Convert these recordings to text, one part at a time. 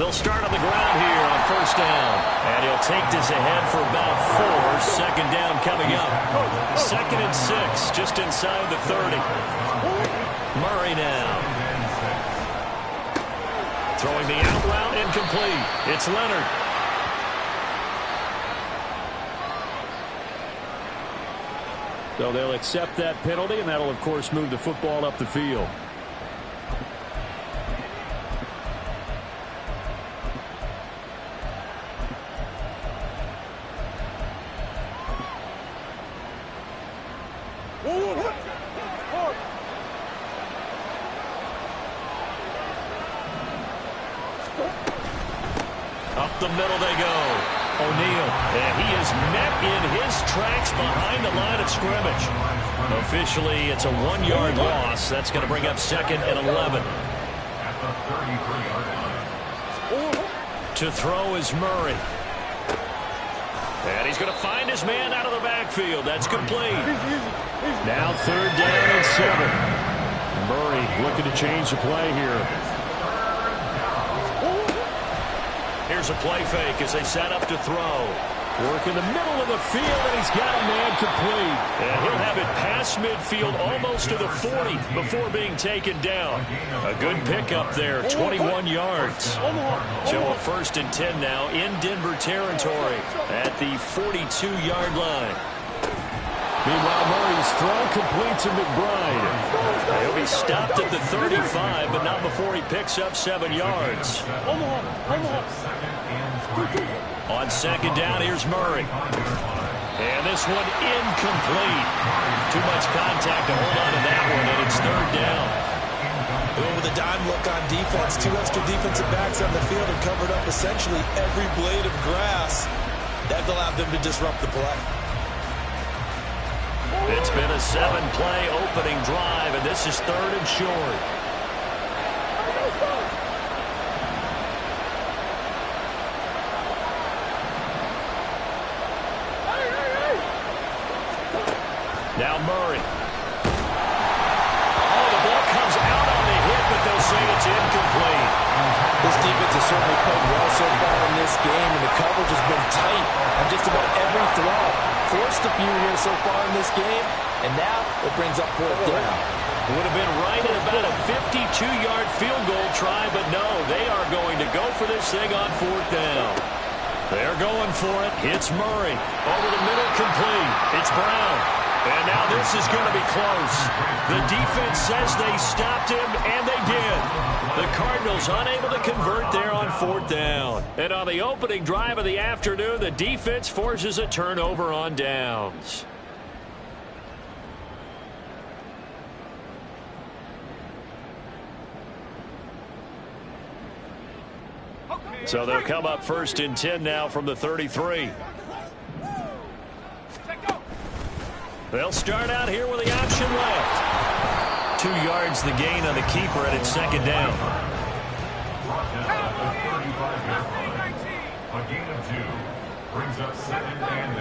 They'll start on the ground here on first down. And he'll take this ahead for about 4. Second down coming up. 2nd and 6, just inside the 30. Murray now. Throwing the out route incomplete. It's Leonard. So they'll accept that penalty, and that'll, of course, move the football up the field. Up the middle they go. O'Neal. And he is met in his tracks behind the line of scrimmage. Officially, it's a 1-yard loss. That's going to bring up 2nd and 11. To throw is Murray. And he's going to find his man out of the backfield. That's complete. Now 3rd down and 7. Murray looking to change the play here. Here's a play fake as they set up to throw. Work in the middle of the field, and he's got a man complete. And he'll have it past midfield almost to the 40 before being taken down. A good pickup there, 21 yards. So a 1st and 10 now in Denver territory at the 42-yard line. Meanwhile, Murray's throw complete to McBride. He'll be stopped at the 35, but not before he picks up 7 yards. On 2nd down, here's Murray. And this one incomplete. Too much contact to hold on to that one, and it's 3rd down. Going with a dime look on defense. 2 extra defensive backs on the field and covered up essentially every blade of grass. That allowed them to disrupt the play. It's been a 7-play opening drive, and this is 3rd and short. Now Murray. Oh, the ball comes out on the hit, but they'll say it's incomplete. This defense has certainly played well so far in this game, and the coverage has been tight on just about every throw. Forced a few here so far in this game, and now it brings up 4th down. Would have been right at about a 52-yard field goal try, but no, they are going to go for this thing on 4th down. They're going for it. It's Murray. Over the middle, complete. It's Brown. And now this is going to be close. The defense says they stopped him, and they did. The Cardinals unable to convert there on 4th down. And on the opening drive of the afternoon, the defense forces a turnover on downs. So they'll come up 1st and 10 now from the 33. They'll start out here with the option left. 2 yards the gain on the keeper, and it's 2nd down. A gain of 2 brings up 2nd and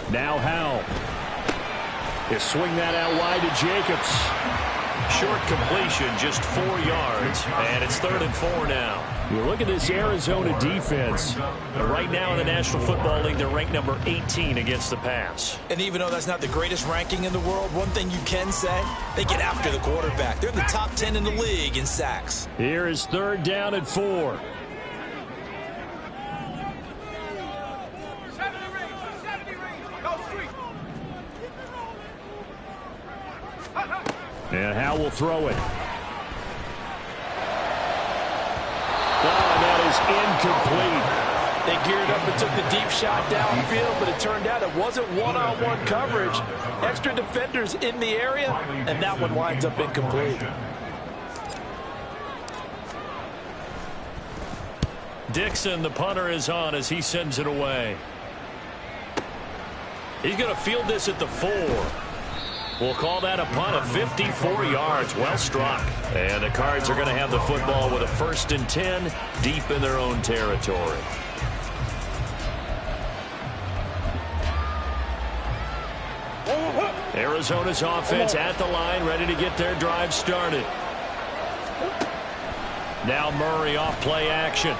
8. Now Howell. He'll swing that out wide to Jacobs. Short completion, just 4 yards, and it's 3rd and 4 now. You look at this Arizona defense. Right now in the National Football League, they're ranked number 18 against the pass. And even though that's not the greatest ranking in the world, one thing you can say, they get after the quarterback. They're in the top 10 in the league in sacks. Here is 3rd down and 4. And Howell will throw it. That is incomplete. They geared up and took the deep shot downfield, but it turned out it wasn't one-on-one coverage. Extra defenders in the area, and that one winds up incomplete. Dixon, the punter, is on as he sends it away. He's going to field this at the 4. We'll call that a punt of 54 yards. Well struck. And the Cards are going to have the football with a 1st and 10 deep in their own territory. Arizona's offense at the line, ready to get their drive started. Now Murray off play action.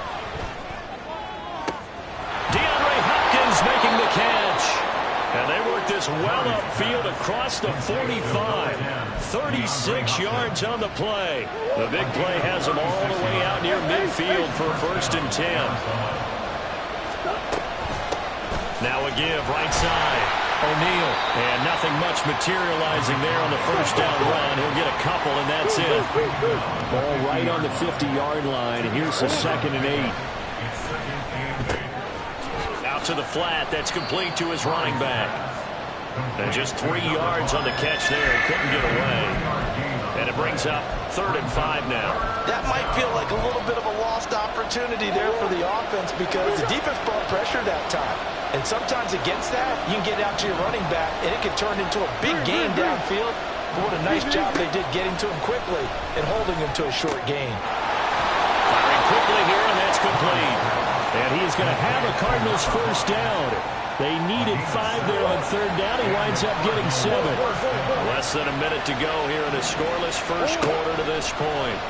DeAndre Hopkins making the catch. And they work this well upfield across the 45. 36 yards on the play. The big play has them all the way out near midfield for a 1st and 10. Now a give right side. O'Neal. And nothing much materializing there on the 1st down run. He'll get a couple, and that's it. Ball right on the 50-yard line. Here's the 2nd and 8. Out to the flat. That's complete to his running back. And just 3 yards on the catch there. Couldn't get away. And it brings up 3rd and 5 now. That might feel like a little bit of a lost opportunity there for the offense because the defense brought pressure that time. And sometimes against that, you can get out to your running back, and it can turn into a big gain downfield. But what a nice job they did getting to him quickly and holding him to a short gain. Firing quickly here, and that's complete. And he's going to have a Cardinals 1st down. They needed 5 there on 3rd down. He winds up getting 7. Less than a minute to go here in a scoreless 1st quarter to this point.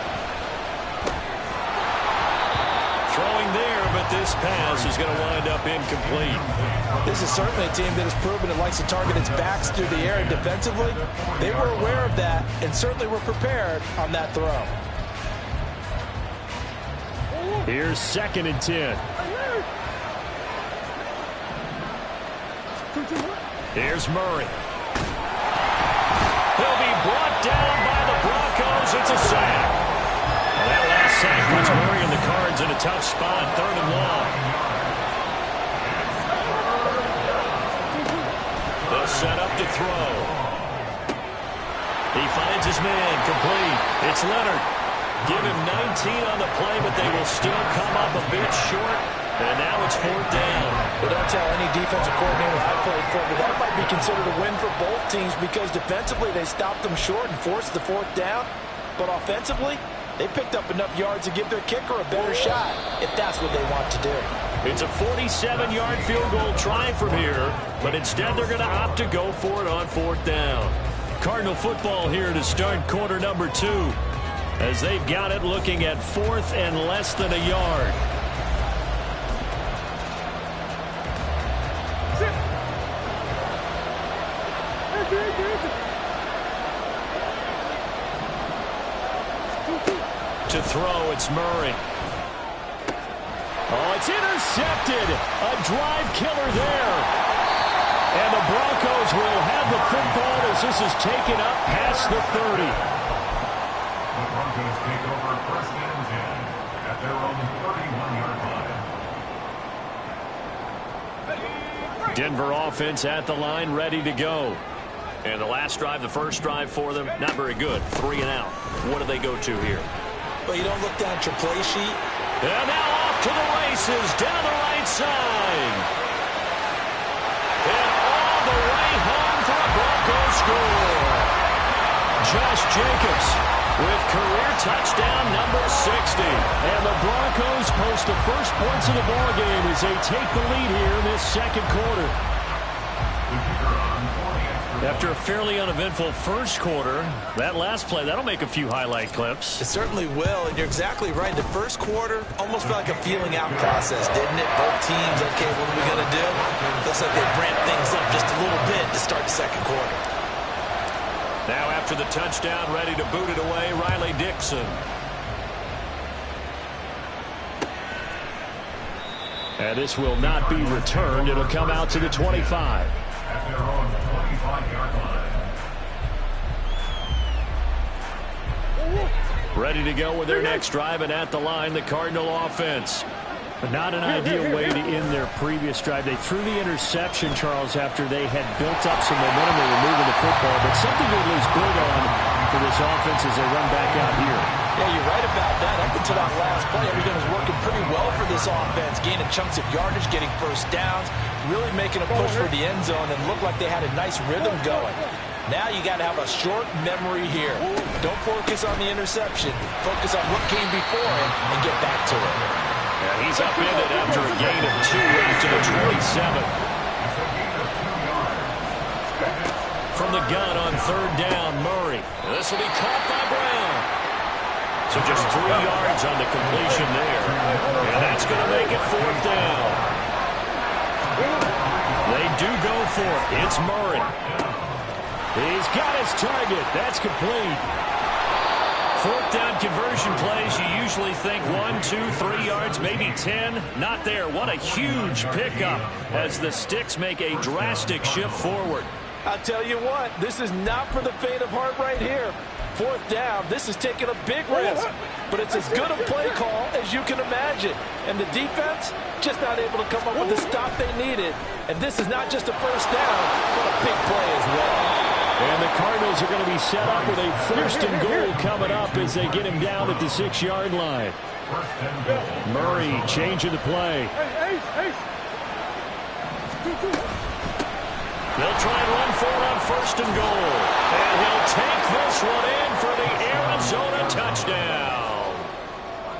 Throwing there, but this pass is going to wind up incomplete. This is certainly a team that has proven it likes to target its backs through the air, and defensively, they were aware of that and certainly were prepared on that throw. Here's 2nd and 10. Here's Murray. He'll be brought down by the Broncos. It's a sack. And that last sack puts Murray and the Cards in a tough spot. 3rd and long. They'll set up to throw. He finds his man. Complete. It's Leonard. Give him 19 on the play, but they will still come up a bit short. And now it's 4th down. But don't tell any defensive coordinator I played for, but that might be considered a win for both teams because defensively they stopped them short and forced the 4th down. But offensively, they picked up enough yards to give their kicker a better shot if that's what they want to do. It's a 47-yard field goal try from here, but instead they're going to opt to go for it on 4th down. Cardinal football here to start quarter number 2 as they've got it looking at 4th and less than a yard. To throw, it's Murray. Oh, it's intercepted. A drive killer there. And the Broncos will have the football as this is taken up past the 30. The Broncos take over 1st and 10 at their own 31-yard line. Denver offense at the line, ready to go. And the last drive, the first drive for them, not very good. 3 and out. What do they go to here? Well, you don't look down at your play sheet. And now off to the races, down the right side. And all the way home for a Broncos score. Josh Jacobs with career touchdown number 60. And the Broncos post the first points of the ballgame as they take the lead here in this 2nd quarter. After a fairly uneventful 1st quarter, that last play, that'll make a few highlight clips. It certainly will, and you're exactly right. The 1st quarter almost felt like a feeling out process, didn't it? Both teams, okay, what are we going to do? Looks like they ramped things up just a little bit to start the 2nd quarter. Now after the touchdown, ready to boot it away, Riley Dixon. And this will not be returned. It'll come out to the 25. At their own 25-yard line. Ready to go with their next drive, and at the line, the Cardinal offense. But not an ideal way to end their previous drive. They threw the interception, Charles, after they had built up some momentum. They were moving the football, but something to at least build on for this offense as they run back out here. Yeah, you're right about that. Up until that last play, everything was working pretty well for this offense, gaining chunks of yardage, getting 1st downs, really making a push for the end zone, and looked like they had a nice rhythm going. Now you got to have a short memory here. Don't focus on the interception. Focus on what came before it and get back to it. Yeah, he's upended after a gain of 2 to the 27. From the gun on 3rd down, Murray. This will be caught by Brown. So just 3 yards on the completion there. And that's going to make it 4th down. They do go for it. It's Murray. He's got his target. That's complete. 4th down conversion plays, you usually think 1, 2, 3 yards, maybe 10. Not there. What a huge pickup as the Sticks make a drastic shift forward. I'll tell you what, this is not for the faint of heart right here. 4th down, this is taking a big risk. But it's as good a play call as you can imagine. And the defense just not able to come up with the stop they needed. And this is not just a 1st down, but a big play as well. And the Cardinals are going to be set up with a 1st and goal coming up as they get him down at the 6-yard line. Murray changing the play. They'll try and run for it on 1st and goal. And he'll take this one in for the Arizona touchdown.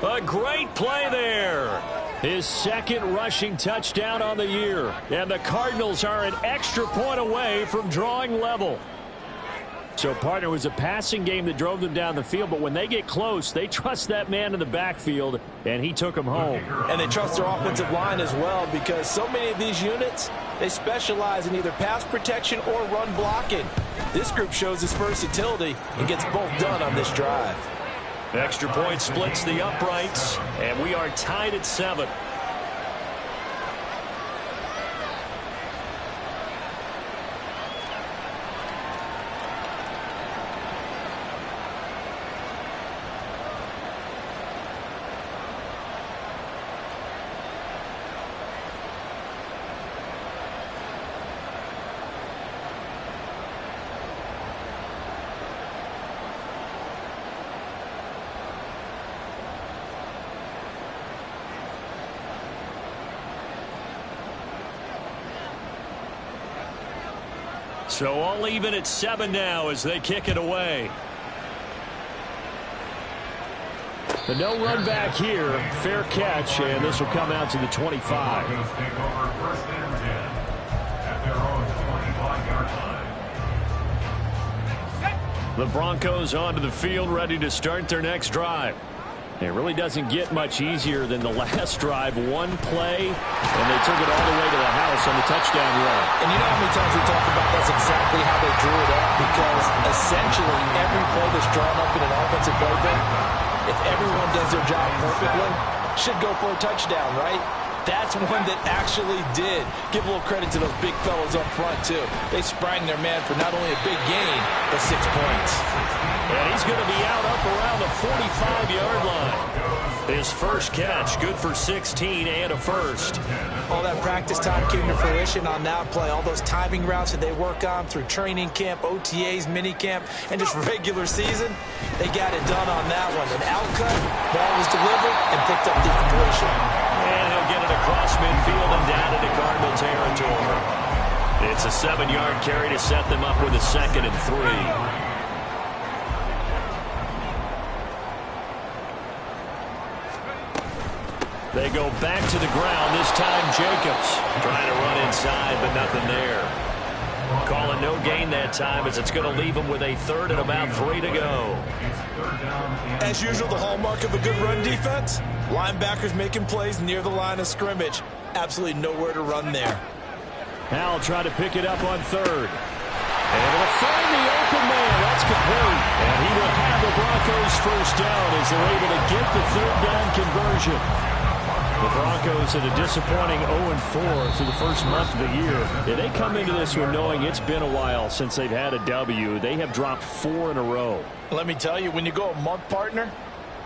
A great play there. His 2nd rushing touchdown on the year. And the Cardinals are an extra point away from drawing level. So, partner, it was a passing game that drove them down the field, but when they get close, they trust that man in the backfield, and he took them home. And they trust their offensive line as well, because so many of these units, they specialize in either pass protection or run blocking. This group shows its versatility and gets both done on this drive. Extra point splits the uprights, and we are tied at 7. So all even at 7 now as they kick it away. The no run back here. Fair catch, and this will come out to the 25. Broncos take over 1st and 10 at their own 25-yard line. The Broncos onto the field, ready to start their next drive. It really doesn't get much easier than the last drive. One play, and they took it all the way to the house on the touchdown run. And you know how many times we talked about that's exactly how they drew it up, because essentially every play that's drawn up in an offensive playbook, if everyone does their job perfectly, should go for a touchdown, right? That's one that actually did. Give a little credit to those big fellows up front, too. They sprang their man for not only a big gain, but 6 points. And he's going to be out up around the 45-yard line. His first catch, good for 16 and a first. All that practice time came to fruition on that play. All those timing routes that they work on through training camp, OTAs, minicamp, and just regular season, they got it done on that one. An outcut, ball was delivered, and picked up the completion. And he'll get it across midfield and down into Cardinal territory. It's a 7-yard carry to set them up with a 2nd and 3. They go back to the ground. This time Jacobs trying to run inside, but nothing there. Calling no gain that time as it's going to leave them with a 3rd and about 3 to go. As usual, the hallmark of a good run defense, linebackers making plays near the line of scrimmage. Absolutely nowhere to run there. Now try to pick it up on 3rd. Able to find the open man. That's complete. And he will have the Broncos first down as they're able to get the 3rd down conversion. The Broncos at a disappointing 0-4 through the first month of the year. Yeah, they come into this one knowing it's been a while since they've had a W. They have dropped 4 in a row. Let me tell you, when you go a month, partner,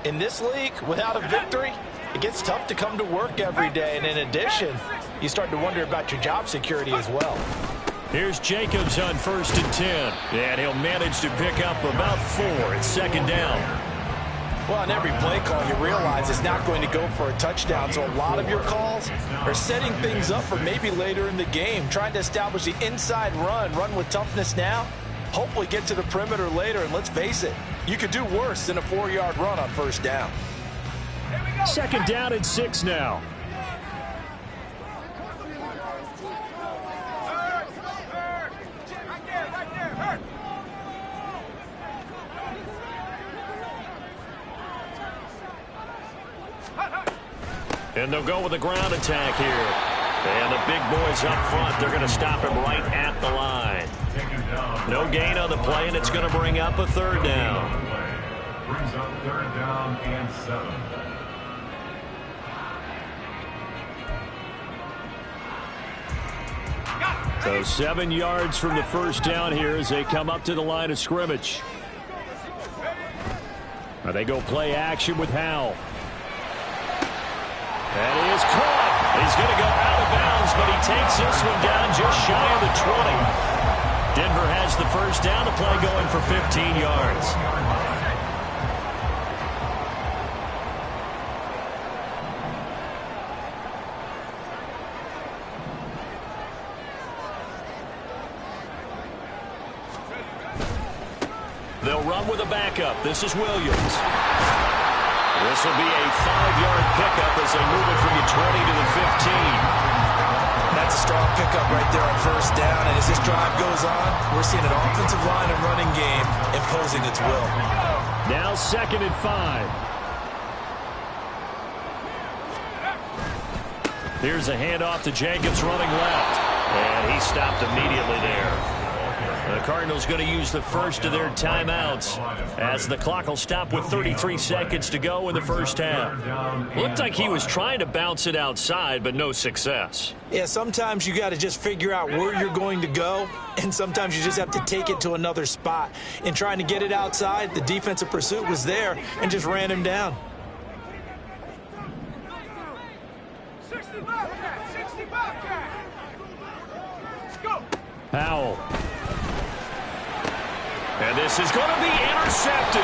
in this league, without a victory, it gets tough to come to work every day. And in addition, you start to wonder about your job security as well. Here's Jacobs on 1st and 10. And he'll manage to pick up about 4. It's 2nd down. Well, on every play call, you realize it's not going to go for a touchdown. So a lot of your calls are setting things up for maybe later in the game, trying to establish the inside run with toughness now, hopefully get to the perimeter later. And let's face it, you could do worse than a 4-yard run on 1st down. 2nd down and 6 now. And they'll go with a ground attack here. And the big boys up front, they're going to stop him right at the line. No gain on the play, and it's going to bring up a third down. Brings up third down and 7. So 7 yards from the first down here as they come up to the line of scrimmage. Now they go play action with Howell. That is caught. He's going to go out of bounds, but he takes this one down just shy of the 20. Denver has the first down. The play going for 15 yards. They'll run with a backup. This is Williams. This will be a 5-yard pickup as they move it from the 20 to the 15. That's a strong pickup right there on first down. And as this drive goes on, we're seeing an offensive line and running game imposing its will. Now 2nd and 5. Here's a handoff to Jenkins running left. And he stopped immediately there. The Cardinals going to use the first of their timeouts as the clock will stop with 33 seconds to go in the first half. Looked like he was trying to bounce it outside, but no success. Yeah, sometimes you got to just figure out where you're going to go, and sometimes you just have to take it to another spot. In trying to get it outside, the defensive pursuit was there and just ran him down. 60 Bobcat! 60 Bobcat! Let's go! Howell. And this is going to be intercepted.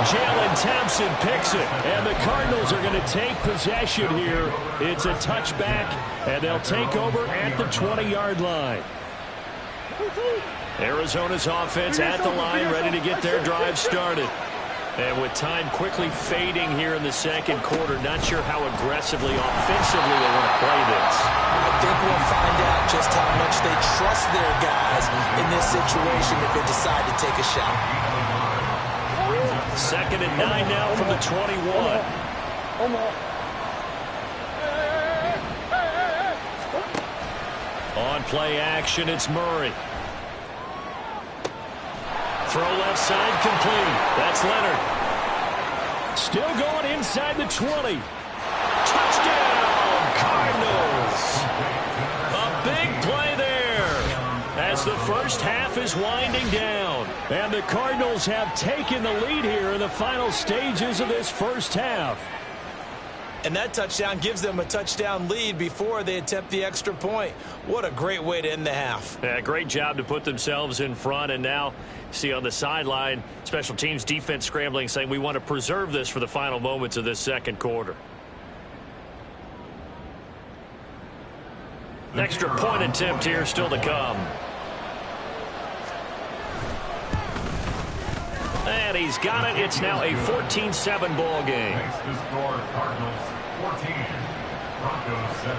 Jalen Thompson picks it, and the Cardinals are going to take possession here. It's a touchback, and they'll take over at the 20-yard line. Arizona's offense at the line, ready to get their drive started. And with time quickly fading here in the second quarter, not sure how aggressively, offensively they want to play this. I think we'll find out just how much they trust their guys in this situation if they decide to take a shot. 2nd and 9 now from the 21. On play action, it's Murray. Throw left side complete. That's Leonard. Still going inside the 20. Touchdown, Cardinals. A big play there as the first half is winding down. And the Cardinals have taken the lead here in the final stages of this first half. And that touchdown gives them a touchdown lead before they attempt the extra point. What a great way to end the half. Yeah, great job to put themselves in front. And now, see on the sideline, special teams defense scrambling, saying we want to preserve this for the final moments of this second quarter. Extra point attempt here still to come. And he's got it. It's now a 14-7 ball game. Makes the score Cardinals 14, Broncos 7.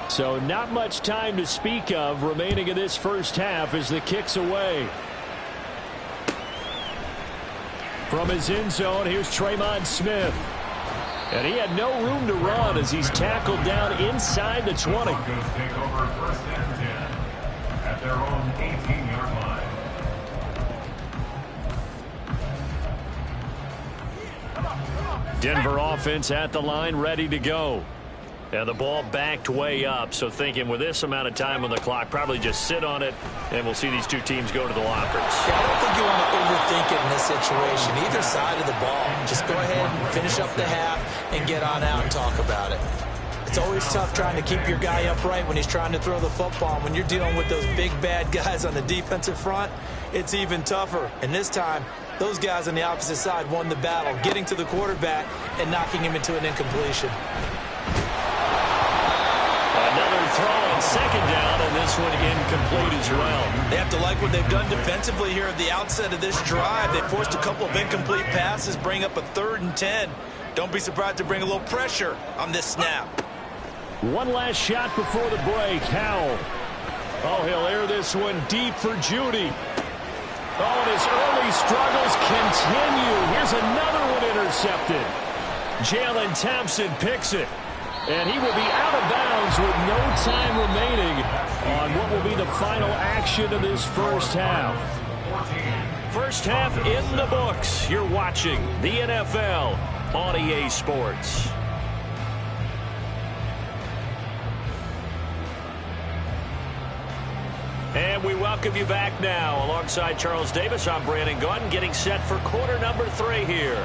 So not much time to speak of remaining in this first half as the kick's away. From his end zone, here's Tremon Smith. And he had no room to run as he's tackled down inside the 20. Broncos take over 1st and 10 at their own 18-yard line. Denver offense at the line, ready to go. And the ball backed way up, so thinking with this amount of time on the clock, probably just sit on it, and we'll see these two teams go to the lockers. Yeah, I don't think you want to overthink it in this situation. Either side of the ball. Just go ahead and finish up the half and get on out and talk about it. It's always tough trying to keep your guy upright when he's trying to throw the football. When you're dealing with those big, bad guys on the defensive front, it's even tougher. And this time, those guys on the opposite side won the battle, getting to the quarterback and knocking him into an incompletion. Another throw, and second down, and this one incomplete as well. They have to like what they've done defensively here at the outset of this drive. They forced a couple of incomplete passes, bring up a 3rd and 10. Don't be surprised to bring a little pressure on this snap. One last shot before the break. Howell. Oh, he'll air this one deep for Judy. Oh, and his early struggles continue. Here's another one intercepted. Jalen Thompson picks it. And he will be out of bounds with no time remaining on what will be the final action of this first half. First half in the books. You're watching the NFL on EA Sports. And we welcome you back now. Alongside Charles Davis, I'm Brandon Gaudin, getting set for quarter number 3 here.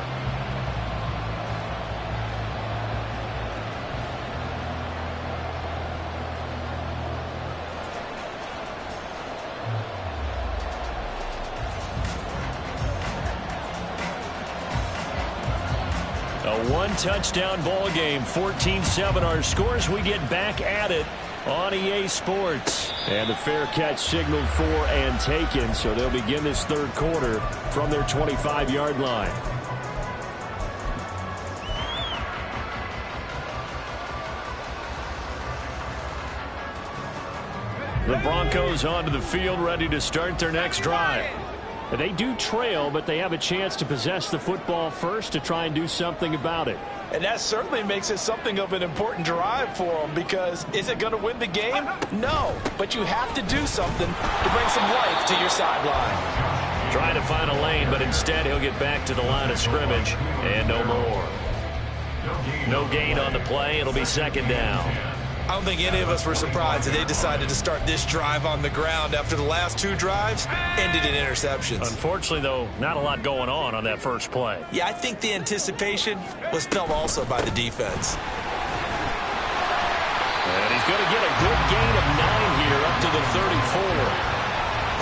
A one-touchdown ball game, 14-7 our scores. We get back at it on EA Sports. And the fair catch signaled for and taken, so they'll begin this third quarter from their 25-yard line. The Broncos onto the field, ready to start their next drive. They do trail, but they have a chance to possess the football first to try and do something about it. And that certainly makes it something of an important drive for them, because is it going to win the game? No, but you have to do something to bring some life to your sideline. Trying to find a lane, but instead he'll get back to the line of scrimmage, and no more. No gain on the play. It'll be second down. I don't think any of us were surprised that they decided to start this drive on the ground after the last 2 drives ended in interceptions. Unfortunately, though, not a lot going on that first play. Yeah, I think the anticipation was felt also by the defense. And he's going to get a good gain of 9 here up to the 34.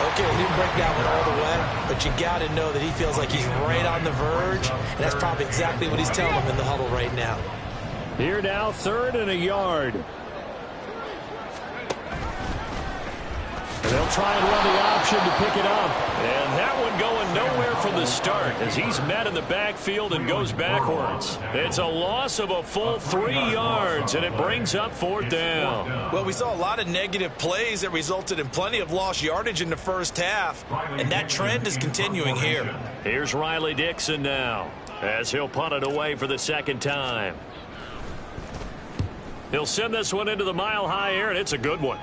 Okay, he didn't break that one all the way, but you got to know that he feels like he's right on the verge, and that's probably exactly what he's telling them in the huddle right now. Here now, 3rd and a yard. They'll try and run the option to pick it up. And that one going nowhere from the start as he's met in the backfield and goes backwards. It's a loss of a full 3 yards, and it brings up 4th down. Well, we saw a lot of negative plays that resulted in plenty of lost yardage in the first half, and that trend is continuing here. Here's Riley Dixon now as he'll punt it away for the second time. He'll send this one into the mile-high air, and it's a good one.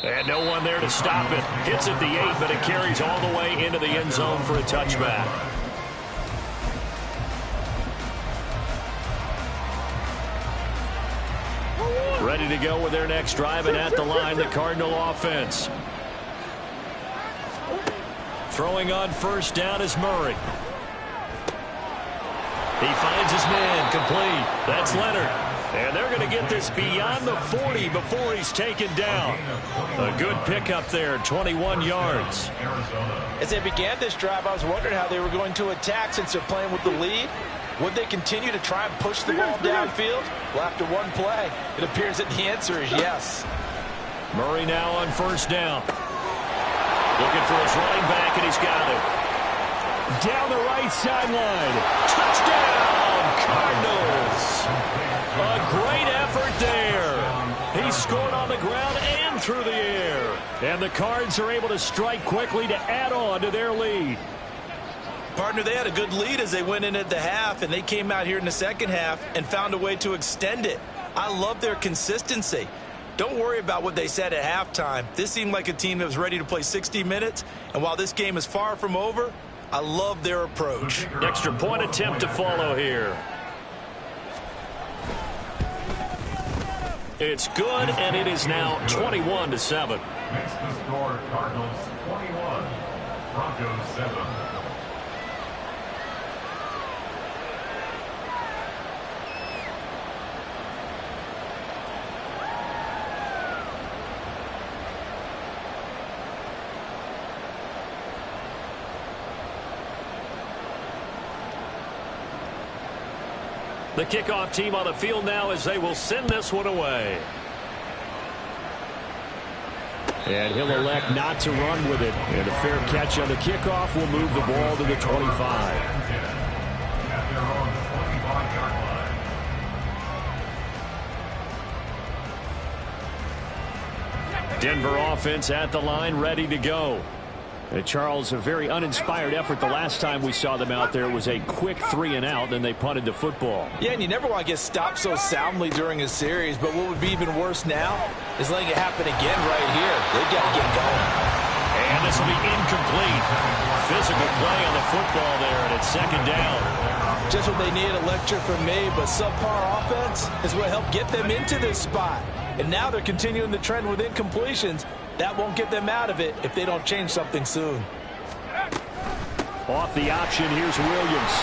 And no one there to stop it. Hits at the 8, but it carries all the way into the end zone for a touchback. Ready to go with their next drive, and at the line, the Cardinal offense. Throwing on first down is Murray. He finds his man, complete. That's Leonard. And they're going to get this beyond the 40 before he's taken down. A good pickup there, 21 yards. As they began this drive, I was wondering how they were going to attack since they're playing with the lead. Would they continue to try and push the ball downfield? Well, after one play, it appears that the answer is yes. Murray now on first down. Looking for his running back, and he's got it. Down the right sideline. Touchdown, Cardinals. A great effort there. He scored on the ground and through the air. And the Cards are able to strike quickly to add on to their lead. Partner, they had a good lead as they went in at the half, and they came out here in the second half and found a way to extend it. I love their consistency. Don't worry about what they said at halftime. This seemed like a team that was ready to play 60 minutes, and while this game is far from over, I love their approach. Extra point attempt to follow here. It's good, and it is now 21-7. Makes the score Cardinals 21, Broncos 7. The kickoff team on the field now as they will send this one away. And he'll elect not to run with it. And a fair catch on the kickoff will move the ball to the 25. Denver offense at the line, ready to go. And Charles, a very uninspired effort the last time we saw them out there. It was a quick 3-and-out, then they punted the football. Yeah, and you never want to get stopped so soundly during a series, but what would be even worse now is letting it happen again right here. They've got to get going. And this will be incomplete. Physical play on the football there, and it's second down. Just what they needed, a lecture from me, but subpar offense is what helped get them into this spot. And now they're continuing the trend with incompletions. That won't get them out of it if they don't change something soon. Off the option, here's Williams.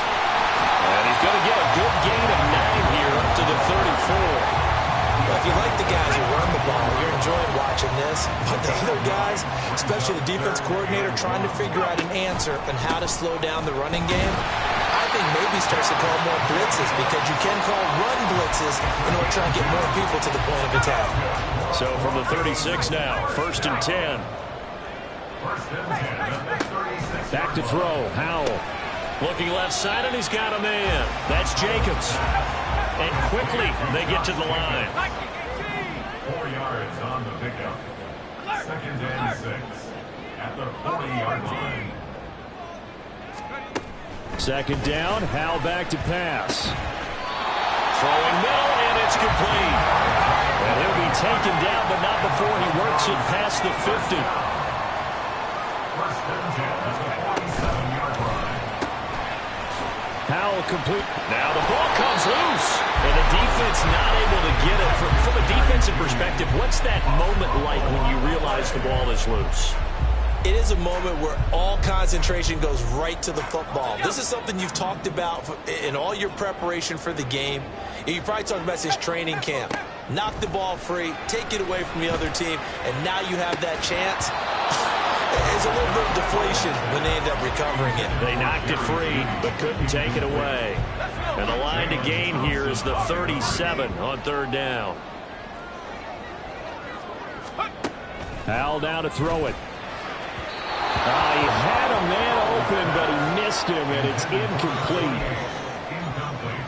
And he's going to get a good gain of 9 here up to the 34. Well, if you like the guys who run the ball, you're enjoying watching this. But the other guys, especially the defense coordinator, trying to figure out an answer on how to slow down the running game, I think maybe starts to call more blitzes, because you can call run blitzes in order to try and get more people to the point of attack. So from the 36 now, 1st and 10. Back to throw, Howell. Looking left side, and he's got a man. That's Jacobs. And quickly, they get to the line. 4 yards on the pickup. 2nd and 6 at the 40-yard line. 2nd down, Howell back to pass. Throwing middle, and it's complete. And he'll be taken down, but not before he works it past the 50. 1st and 10 at the 47-yard line. Howell complete. Now the ball comes loose. And the defense not able to get it. From a defensive perspective, what's that moment like when you realize the ball is loose? It is a moment where all concentration goes right to the football. This is something you've talked about in all your preparation for the game. You probably talked about this training camp. Knock the ball free, take it away from the other team, and now you have that chance. There's a little bit of deflation when they end up recovering it. They knocked it free, but couldn't take it away. And the line to gain here is the 37 on 3rd down. Howell down to throw it. He had a man open, but he missed him, and it's incomplete. Incomplete.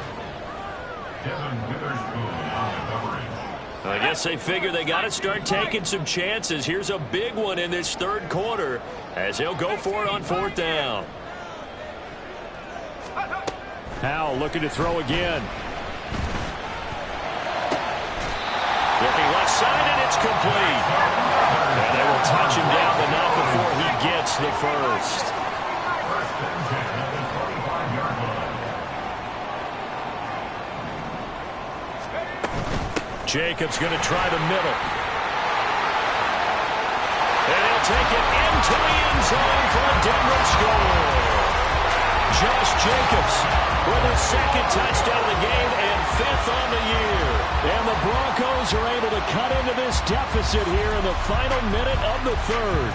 Devin Witherspoon on the coverage. I guess they figure they got to start taking some chances. Here's a big one in this 3rd quarter as he'll go for it on 4th down. Howell looking to throw again. Looking left side, and it's complete. And they will touch him down, but not before he gets the first. 1st and 10 at the 45-yard line. Jacobs going to try the middle. And he'll take it into the end zone for a Denver score. Josh Jacobs with his 2nd touchdown of the game and 5th on the year. And the Broncos are able to cut into this deficit here in the final minute of the 3rd.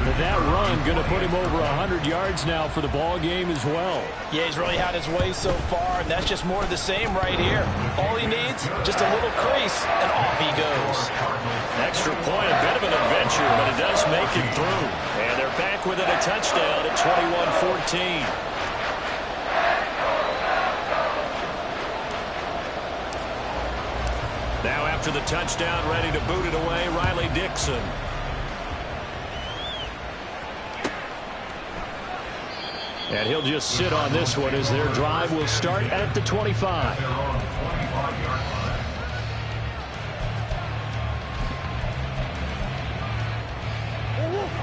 And that run going to put him over 100 yards now for the ball game as well. Yeah, he's really had his way so far, and that's just more of the same right here. All he needs, just a little crease, and off he goes. Extra point, a bit of an adventure, but it does make it through. And they're back with it, a touchdown at 21-14. Now after the touchdown, ready to boot it away, Riley Dixon. And he'll just sit on this one as their drive will start at the 25.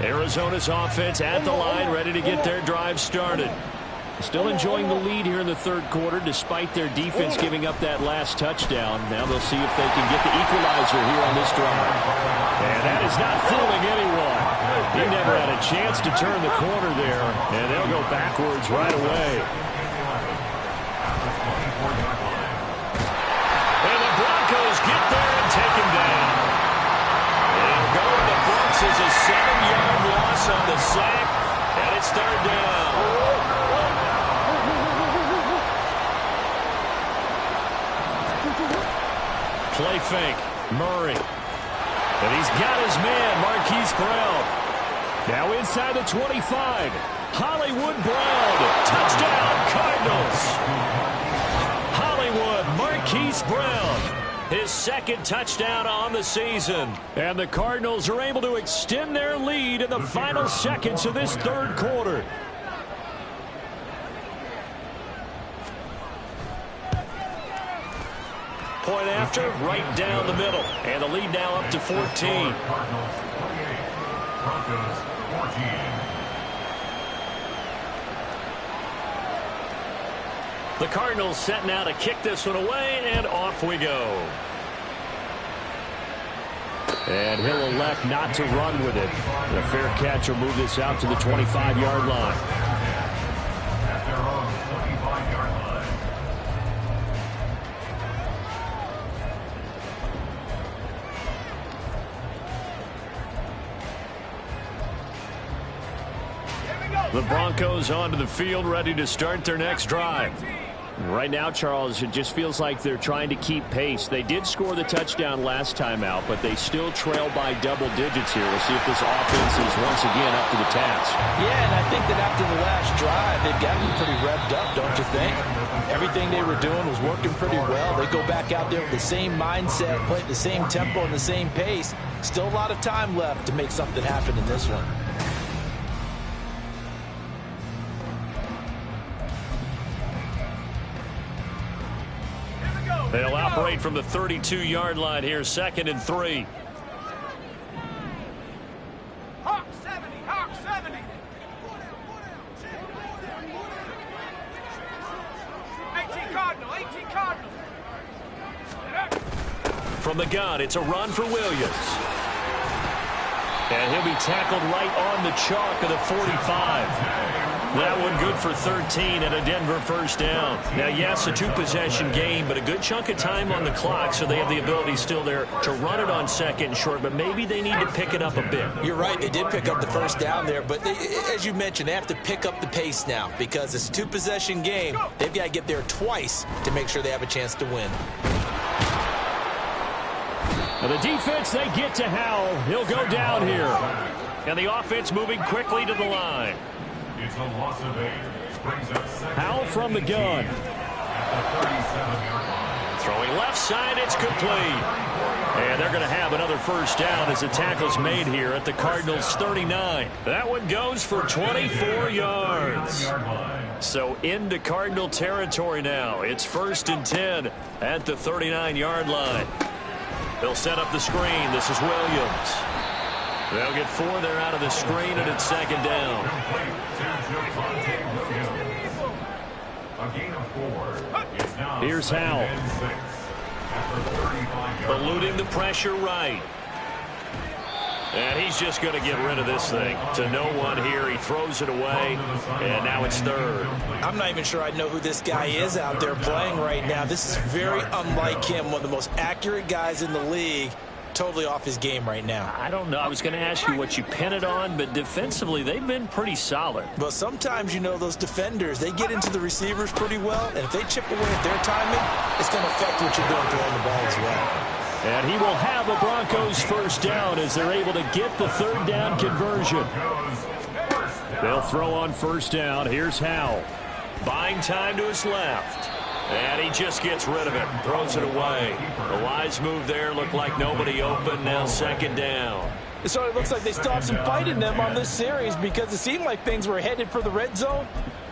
Arizona's offense at the line, ready to get their drive started. Still enjoying the lead here in the 3rd quarter, despite their defense giving up that last touchdown. Now they'll see if they can get the equalizer here on this drive. And that is not fooling anyone. He never had a chance to turn the corner there, and they'll go backwards right away. And the Broncos get there and take him down. It'll go to the Bucs as a 7-yard loss on the sack, and it's 3rd down. He's got his man, Marquise Brown. Now inside the 25. Hollywood Brown. Touchdown, Cardinals. Hollywood, Marquise Brown. His second touchdown on the season. And the Cardinals are able to extend their lead in the final seconds of this third quarter. Point after, right down the middle. And the lead now up to 14. Cardinals 48, Broncos 14. The Cardinals set now to kick this one away, and off we go. And he'll elect not to run with it. The fair catch will move this out to the 25-yard line. At their own 25-yard line. The Broncos onto the field, ready to start their next drive. Right now, Charles, it just feels like they're trying to keep pace. They did score the touchdown last time out, but they still trail by double digits here. We'll see if this offense is once again up to the task. Yeah, and I think that after the last drive, they've gotten pretty revved up, don't you think? Everything they were doing was working pretty well. They go back out there with the same mindset, play at the same tempo and the same pace. Still a lot of time left to make something happen in this one. They'll operate from the 32-yard line here, 2nd and 3. Hawk 70, Hawk 70. 18 Cardinal, 18 Cardinal. From the gun, it's a run for Williams. And he'll be tackled right on the chalk of the 45. That one good for 13 and a Denver first down. Now, yes, a two-possession game, but a good chunk of time on the clock, so they have the ability still there to run it on 2nd and short, but maybe they need to pick it up a bit. You're right. They did pick up the first down there, but as you mentioned, they have to pick up the pace now because it's a two-possession game. They've got to get there twice to make sure they have a chance to win. Now the defense, they get to Howell. He'll go down here. And the offense moving quickly to the line. It's a loss of 8. Brings up 2nd. Howell from the gun. At the 37-yard line. Throwing left side, it's complete. And they're going to have another first down as the tackle's made here at the Cardinals' 39. That one goes for 24 yards. So into Cardinal territory now. It's 1st and 10 at the 39-yard line. They'll set up the screen. This is Williams. They'll get 4 there out of the screen, and it's 2nd down. A gain of 4. It's now Here's 2nd Howell. and 6. At the 35-yard line. Eluding the pressure right. And he's just going to get rid of this thing. To no one here. He throws it away, and now it's 3rd. I'm not even sure I know who this guy is out there playing right now. This is very unlike him, one of the most accurate guys in the league. Totally off his game right now. I don't know. I was going to ask you what you pin it on, but defensively, they've been pretty solid. But sometimes, you know, those defenders, they get into the receivers pretty well, and if they chip away at their timing, it's going to affect what you're doing throwing the ball as well. And he will have a Broncos first down as they're able to get the 3rd down conversion. They'll throw on first down. Here's Howell. Buying time to his left. And he just gets rid of it. Throws it away. The wise move there. Looked like nobody open. Now 2nd down. So it looks like they still have some fight in them on this series because it seemed like things were headed for the red zone.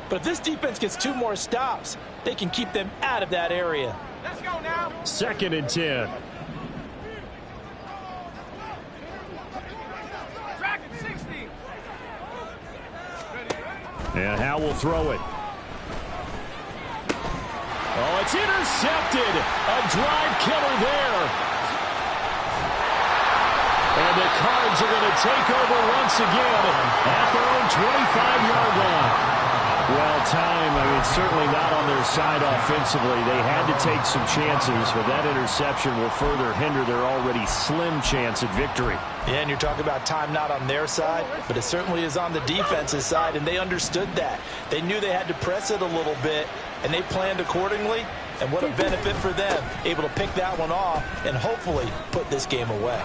But if this defense gets 2 more stops, they can keep them out of that area. Let's go now. 2nd and 10. Dragon 60. And Howell will throw it. Oh, it's intercepted. A drive killer there. And the Cards are going to take over once again at their own 25-yard line. Well, certainly not on their side offensively. They had to take some chances, but that interception will further hinder their already slim chance at victory. Yeah, and you're talking about time not on their side, but it certainly is on the defense's side, and they understood that. They knew they had to press it a little bit, and they planned accordingly, and what a benefit for them, able to pick that one off and hopefully put this game away.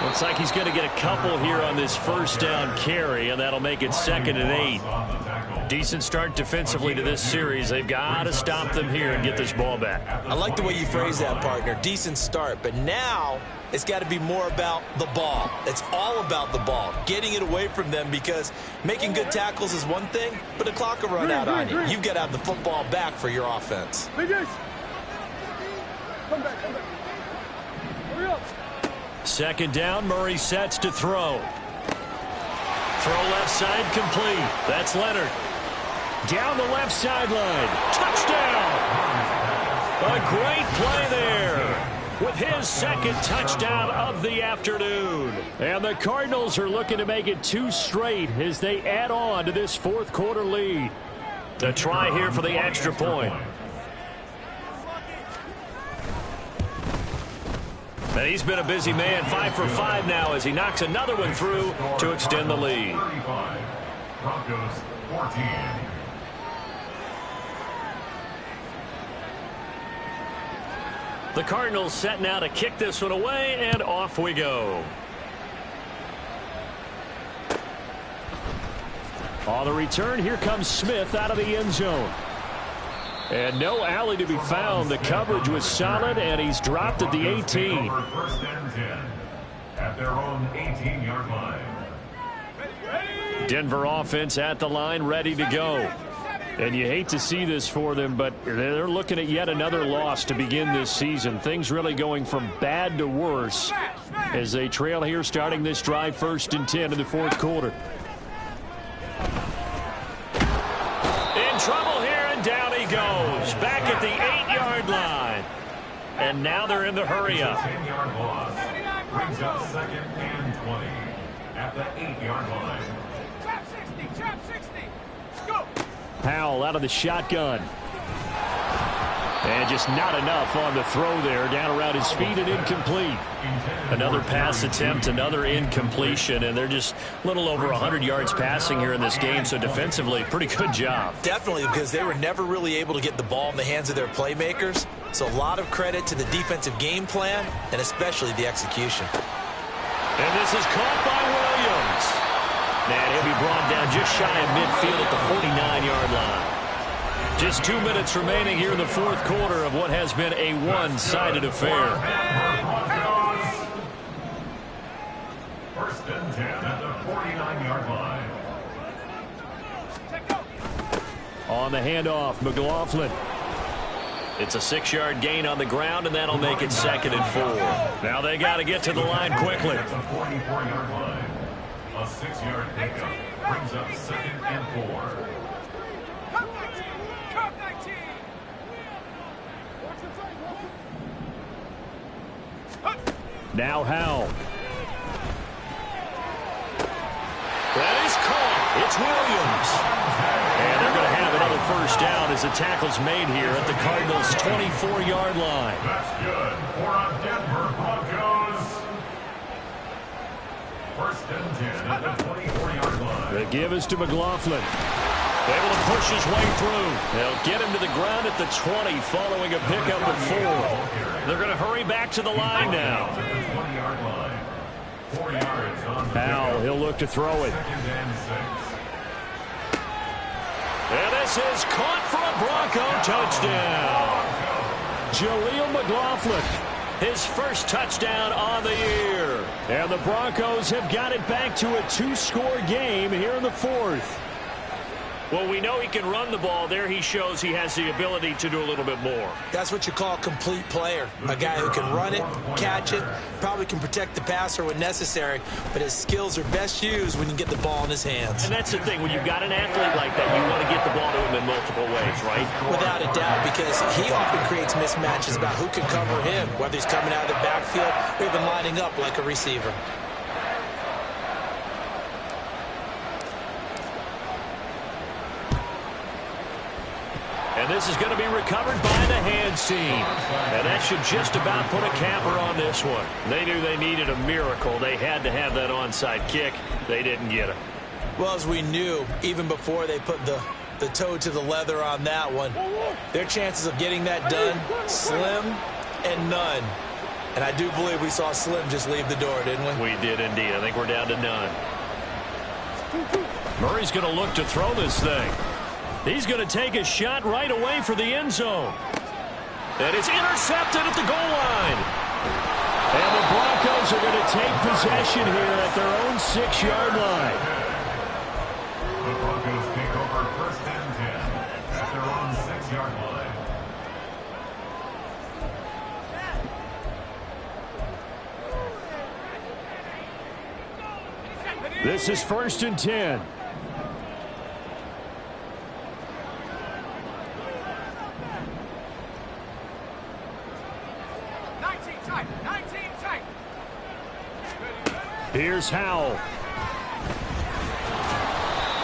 Looks like he's going to get a couple here on this first down carry, and that'll make it 2nd and 8. Decent start defensively to this series. They've got to stop them here and get this ball back. I like the way you phrase that, partner. Decent start, but now it's got to be more about the ball. It's all about the ball, getting it away from them, because making good tackles is one thing, but the clock will run out on you. You've got to have the football back for your offense. Come back. Hurry up. 2nd down, Murray sets to throw. Throw left side complete. That's Leonard. Down the left sideline. Touchdown! A great play there with his 2nd touchdown of the afternoon. And the Cardinals are looking to make it 2 straight as they add on to this 4th quarter lead. The try here for the extra point. And he's been a busy man, 5 for 5 now as he knocks another one through to extend the lead. 35. Broncos 14. The Cardinals set now to kick this one away, and off we go. On the return, here comes Smith out of the end zone. And no alley to be found. The coverage was solid, and he's dropped at the 18. 1st and 10 at their own 18-yard line. Denver offense at the line, ready to go. And you hate to see this for them, but they're looking at yet another loss to begin this season. Things really going from bad to worse as they trail here starting this drive 1st and 10 in the 4th quarter. In trouble here, and down he goes. Back at the 8-yard line. And now they're in the hurry up. 10-yard loss brings up 2nd and 20 at the 8-yard line. Trap 60. Let's go. Powell out of the shotgun. And just not enough on the throw there. Down around his feet and incomplete. Another pass attempt, another incompletion, and they're just a little over 100 yards passing here in this game, so defensively, pretty good job. Definitely, because they were never really able to get the ball in the hands of their playmakers. So a lot of credit to the defensive game plan and especially the execution. And this is caught by Williams. And he'll be brought down just shy of midfield at the 49-yard line. Just 2 minutes remaining here in the 4th quarter of what has been a one-sided affair. 1st and 10 at the 49-yard line. On the handoff, McLaughlin. It's a 6-yard gain on the ground, and that'll make it 2nd and 4. Now they got to get to the line quickly. At the 44-yard line. A 6-yard pickup brings up 2nd and 4. Now Howell. That is caught. It's Williams. And they're going to have another 1st down as the tackle's made here at the Cardinals' 24-yard line. That's good for a Denver Broncos. 1st and 10 at the 24-yard line. The give is to McLaughlin. Able to push his way through. They'll get him to the ground at the 20 following a pickup of 4. They're going to hurry back to the line now. 20-yard line. 4 yards on the Powell, he'll look to throw it. 2nd and 6. And this is caught for a Bronco touchdown. Jaleel McLaughlin, his 1st touchdown on the year. And the Broncos have got it back to a 2-score game here in the 4th. Well, we know he can run the ball. There he shows he has the ability to do a little bit more. That's what you call a complete player. A guy who can run it, catch it, probably can protect the passer when necessary, but his skills are best used when you get the ball in his hands. And that's the thing. When you've got an athlete like that, you want to get the ball to him in multiple ways, right? Without a doubt, because he often creates mismatches about who can cover him, whether he's coming out of the backfield or even lining up like a receiver. And this is going to be recovered by the hands team. And that should just about put a capper on this one. They knew they needed a miracle. They had to have that onside kick. They didn't get it. Well, as we knew, even before they put the toe to the leather on that one, their chances of getting that done, slim and none. And I do believe we saw Slim just leave the door, didn't we? We did indeed. I think we're down to none. Murray's going to look to throw this thing. He's going to take a shot right away for the end zone. And it's intercepted at the goal line. And the Broncos are going to take possession here at their own 6-yard line. The Broncos take over first and 10 at their own 6-yard line. This is first and 10. Here's Howell.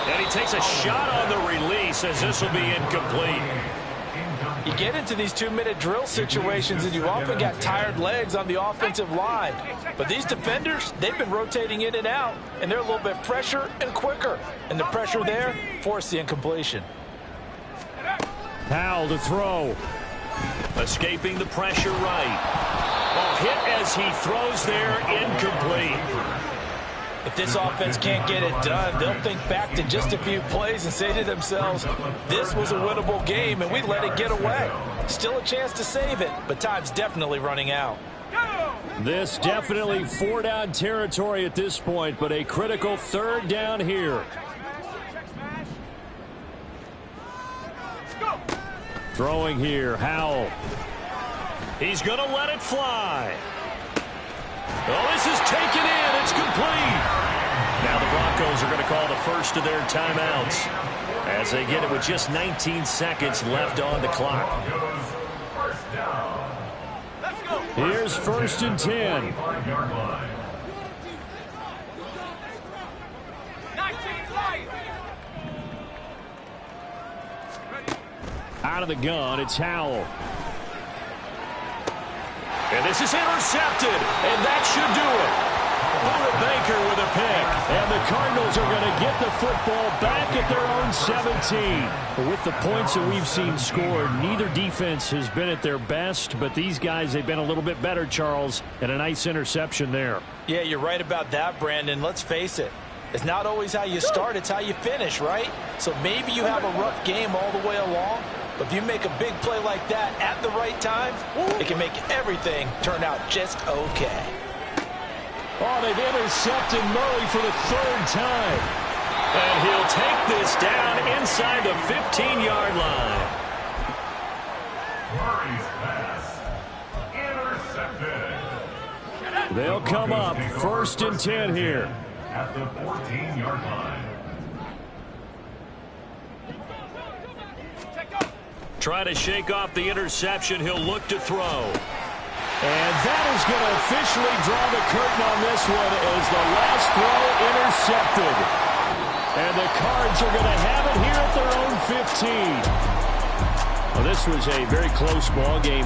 And he takes a shot on the release as this will be incomplete. You get into these 2-minute drill situations and you often got tired legs on the offensive line. But these defenders, they've been rotating in and out, and they're a little bit fresher and quicker. And the pressure there forced the incompletion. Howell to throw. Escaping the pressure right. Oh, hit as he throws there, incomplete. If this offense can't get it done, they'll think back to just a few plays and say to themselves, this was a winnable game and we let it get away. Still a chance to save it, but time's definitely running out. This definitely 4-down territory at this point, but a critical 3rd down here. Throwing here, Howell. He's going to let it fly. Oh, this is taken in. It's complete. Now the Broncos are going to call the first of their timeouts as they get it with just 19 seconds left on the clock. Here's first and 10. Out of the gun, it's Howell. And this is intercepted, and that should do it. Buda Baker with a pick. And the Cardinals are going to get the football back at their own 17. With the points that we've seen scored, neither defense has been at their best, but these guys, they've been a little bit better, Charles, and a nice interception there. Yeah, you're right about that, Brandon. Let's face it. It's not always how you start, it's how you finish, right? So maybe you have a rough game all the way along, but if you make a big play like that at the right time, it can make everything turn out just okay. Oh, they've intercepted Murray for the 3rd time. And he'll take this down inside the 15-yard line. Murray's pass intercepted. They'll come up first and 10 here. At the 14-yard line. Try to shake off the interception. He'll look to throw. And that is going to officially draw the curtain on this one as the last throw intercepted. And the Cards are going to have it here at their own 15. Well, this was a very close ball game.